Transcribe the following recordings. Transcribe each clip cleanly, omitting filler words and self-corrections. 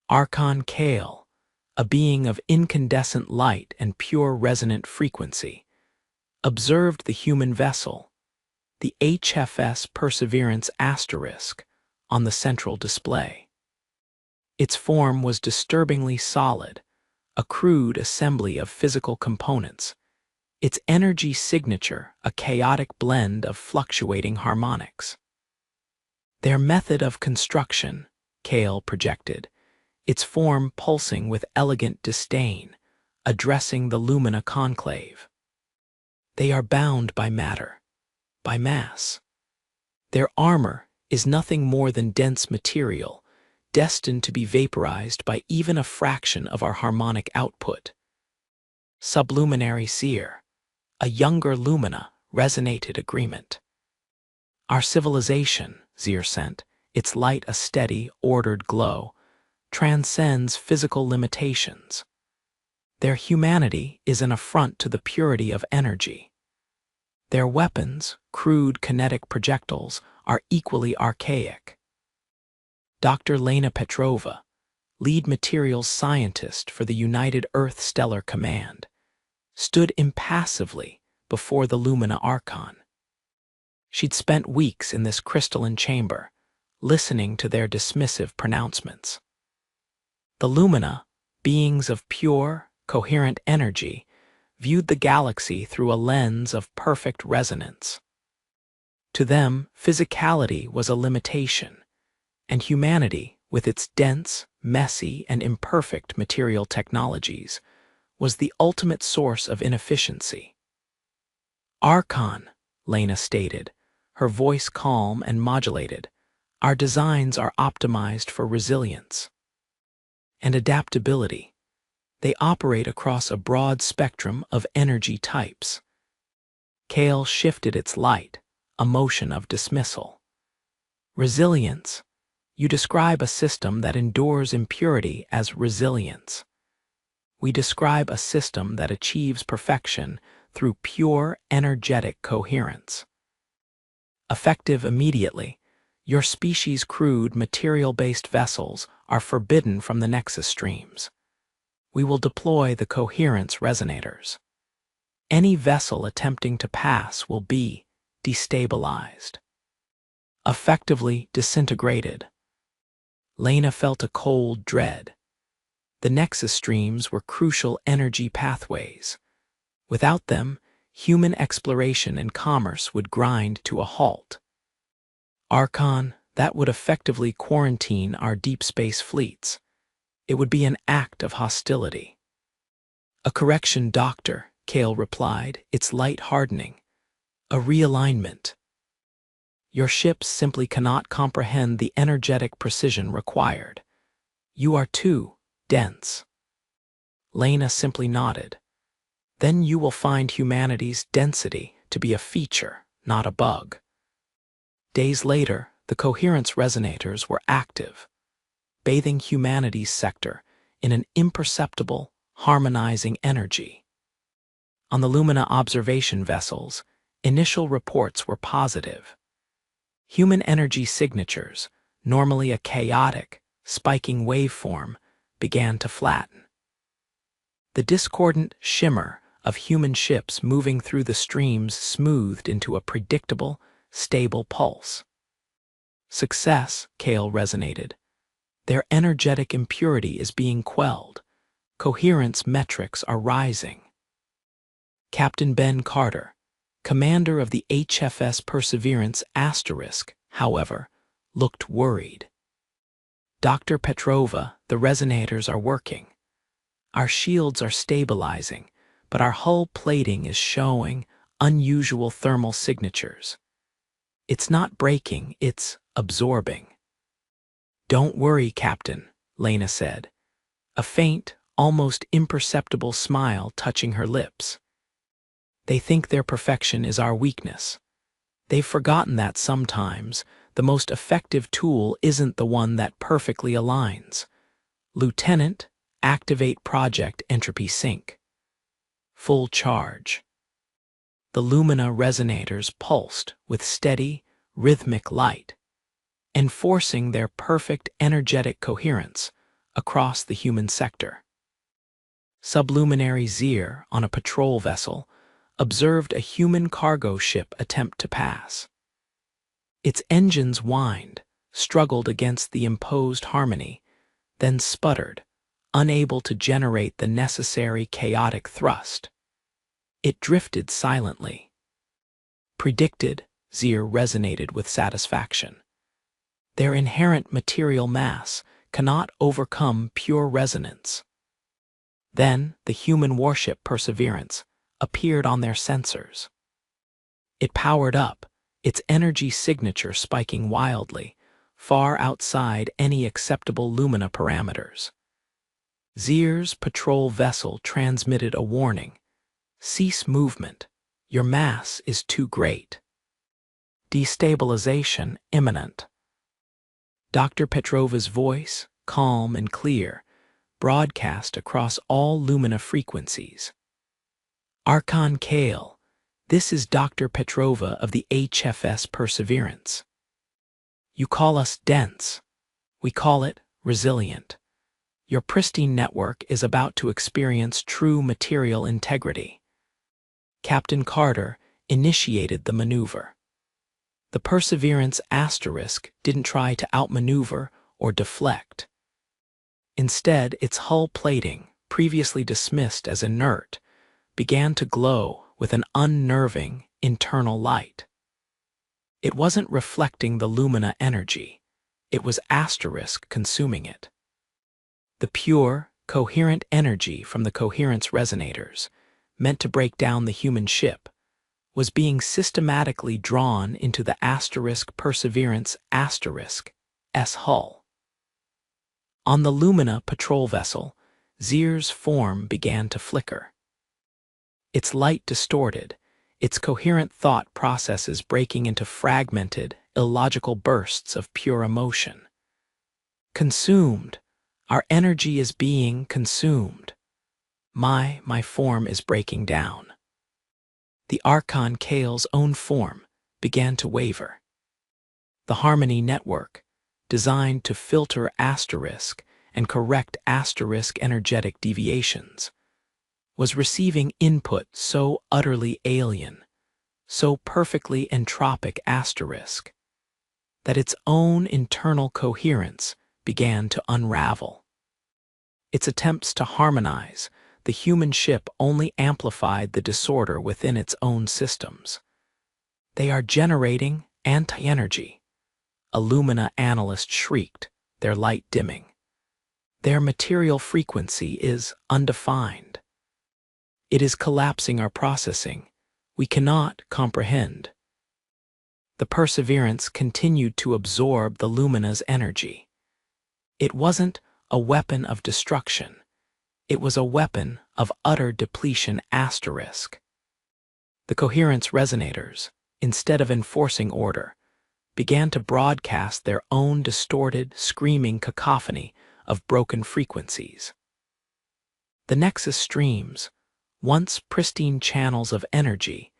Archon Kale, a being of incandescent light and pure resonant frequency, observed the human vessel, the HFS Perseverance asterisk, on the central display. Its form was disturbingly solid, a crude assembly of physical components, its energy signature a chaotic blend of fluctuating harmonics. Their method of construction, Kale projected, its form pulsing with elegant disdain, addressing the Lumina conclave. They are bound by matter, by mass. Their armor is nothing more than dense material, destined to be vaporized by even a fraction of our harmonic output. Subluminary Seer, a younger Lumina, resonated agreement. Our civilization, Seer sent, its light a steady, ordered glow, transcends physical limitations. Their humanity is an affront to the purity of energy. Their weapons, crude kinetic projectiles, are equally archaic. Dr. Lena Petrova, lead materials scientist for the United Earth Stellar Command, stood impassively before the Lumina Archon. She'd spent weeks in this crystalline chamber, listening to their dismissive pronouncements. The Lumina, beings of pure, coherent energy, viewed the galaxy through a lens of perfect resonance. To them, physicality was a limitation, and humanity, with its dense, messy, and imperfect material technologies, was the ultimate source of inefficiency. Archon, Lena stated, her voice calm and modulated, our designs are optimized for resilience and adaptability. They operate across a broad spectrum of energy types. Kale shifted its light, a motion of dismissal. Resilience. You describe a system that endures impurity as resilience. We describe a system that achieves perfection through pure energetic coherence. Effective immediately, your species' crude material-based vessels are forbidden from the Nexus streams. We will deploy the coherence resonators. Any vessel attempting to pass will be destabilized, effectively disintegrated. Lena felt a cold dread. The Nexus streams were crucial energy pathways. Without them, human exploration and commerce would grind to a halt. Archon, that would effectively quarantine our deep space fleets. It would be an act of hostility. A correction, Doctor, Kale replied, its light hardening. A realignment. Your ships simply cannot comprehend the energetic precision required. You are too dense. Lena simply nodded. Then you will find humanity's density to be a feature, not a bug. Days later, the coherence resonators were active, bathing humanity's sector in an imperceptible, harmonizing energy. On the Lumina observation vessels, initial reports were positive. Human energy signatures, normally a chaotic, spiking waveform, began to flatten. The discordant shimmer of human ships moving through the streams smoothed into a predictable, stable pulse. Success, Kale resonated. Their energetic impurity is being quelled. Coherence metrics are rising. Captain Ben Carter, commander of the HFS Perseverance asterisk, however, looked worried. Dr. Petrova, the resonators are working. Our shields are stabilizing, but our hull plating is showing unusual thermal signatures. It's not breaking, it's absorbing. Don't worry, Captain, Lena said, a faint, almost imperceptible smile touching her lips. They think their perfection is our weakness. They've forgotten that sometimes the most effective tool isn't the one that perfectly aligns. Lieutenant, activate Project Entropy Sync. Full charge. The Lumina resonators pulsed with steady, rhythmic light, enforcing their perfect energetic coherence, across the human sector. Subluminary Zier, on a patrol vessel, observed a human cargo ship attempt to pass. Its engines whined, struggled against the imposed harmony, then sputtered, unable to generate the necessary chaotic thrust. It drifted silently. Predicted, Zier resonated with satisfaction. Their inherent material mass cannot overcome pure resonance. Then the human warship Perseverance appeared on their sensors. It powered up, its energy signature spiking wildly, far outside any acceptable lumina parameters. Zier's patrol vessel transmitted a warning. Cease movement. Your mass is too great. Destabilization imminent. Dr. Petrova's voice, calm and clear, broadcast across all lumina frequencies. Archon Kale, this is Dr. Petrova of the HFS Perseverance. You call us dense. We call it resilient. Your pristine network is about to experience true material integrity. Captain Carter initiated the maneuver. The Perseverance asterisk didn't try to outmaneuver or deflect. Instead, its hull plating, previously dismissed as inert, began to glow with an unnerving internal light. It wasn't reflecting the lumina energy. It was asterisk consuming it. The pure, coherent energy from the coherence resonators, meant to break down the human ship, was being systematically drawn into the asterisk Perseverance asterisk S hull. On the Lumina patrol vessel, Zier's form began to flicker. Its light distorted, its coherent thought processes breaking into fragmented, illogical bursts of pure emotion. Consumed. Our energy is being consumed. My form is breaking down. The Archon Kale's own form began to waver. The Harmony Network, designed to filter asterisk and correct asterisk energetic deviations, was receiving input so utterly alien, so perfectly entropic asterisk, that its own internal coherence began to unravel. Its attempts to harmonize the human ship only amplified the disorder within its own systems. They are generating anti-energy. A Lumina analyst shrieked, their light dimming. Their material frequency is undefined. It is collapsing our processing. We cannot comprehend. The Perseverance continued to absorb the Lumina's energy. It wasn't a weapon of destruction. It was a weapon of utter depletion asterisk. The coherence resonators, instead of enforcing order, began to broadcast their own distorted, screaming cacophony of broken frequencies. The Nexus streams, once pristine channels of energy,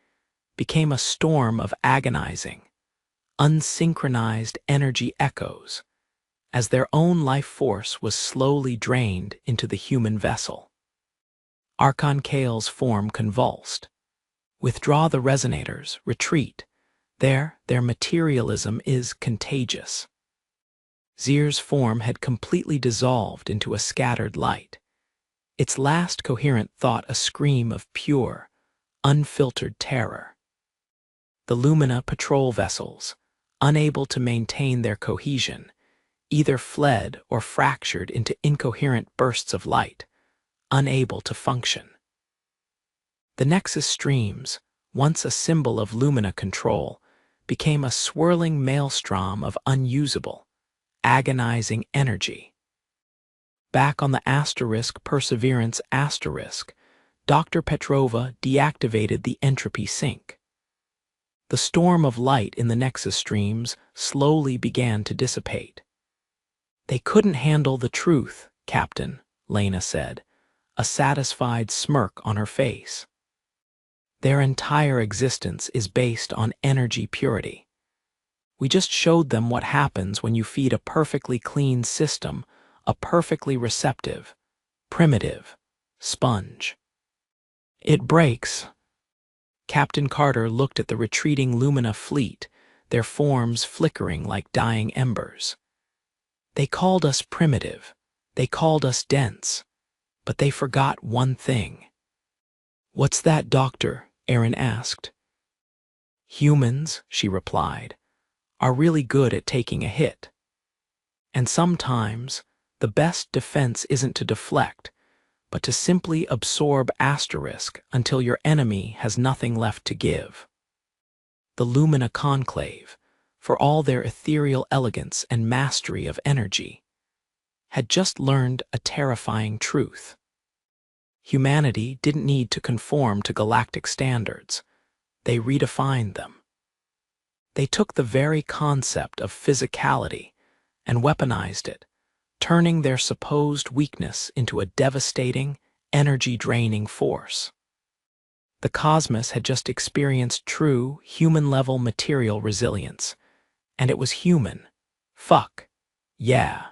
became a storm of agonizing, unsynchronized energy echoes, as their own life force was slowly drained into the human vessel. Archon Kale's form convulsed. Withdraw the resonators, retreat. Their materialism is contagious. Zier's form had completely dissolved into a scattered light. Its last coherent thought a scream of pure, unfiltered terror. The Lumina patrol vessels, unable to maintain their cohesion, either fled or fractured into incoherent bursts of light, unable to function. The Nexus streams, once a symbol of Lumina control, became a swirling maelstrom of unusable, agonizing energy. Back on the asterisk Perseverance asterisk, Dr. Petrova deactivated the entropy sink. The storm of light in the Nexus streams slowly began to dissipate. They couldn't handle the truth, Captain, Lena said, a satisfied smirk on her face. Their entire existence is based on energy purity. We just showed them what happens when you feed a perfectly clean system a perfectly receptive, primitive sponge. It breaks. Captain Carter looked at the retreating Lumina fleet, their forms flickering like dying embers. They called us primitive. They called us dense. But they forgot one thing. "What's that, Doctor?" Aaron asked. "Humans," she replied, "are really good at taking a hit. And sometimes, the best defense isn't to deflect, but to simply absorb asterisk until your enemy has nothing left to give." The Lumina Conclave, for all their ethereal elegance and mastery of energy, had just learned a terrifying truth. Humanity didn't need to conform to galactic standards. They redefined them. They took the very concept of physicality and weaponized it, turning their supposed weakness into a devastating, energy-draining force. The cosmos had just experienced true, human-level material resilience, and it was human. Fuck. Yeah.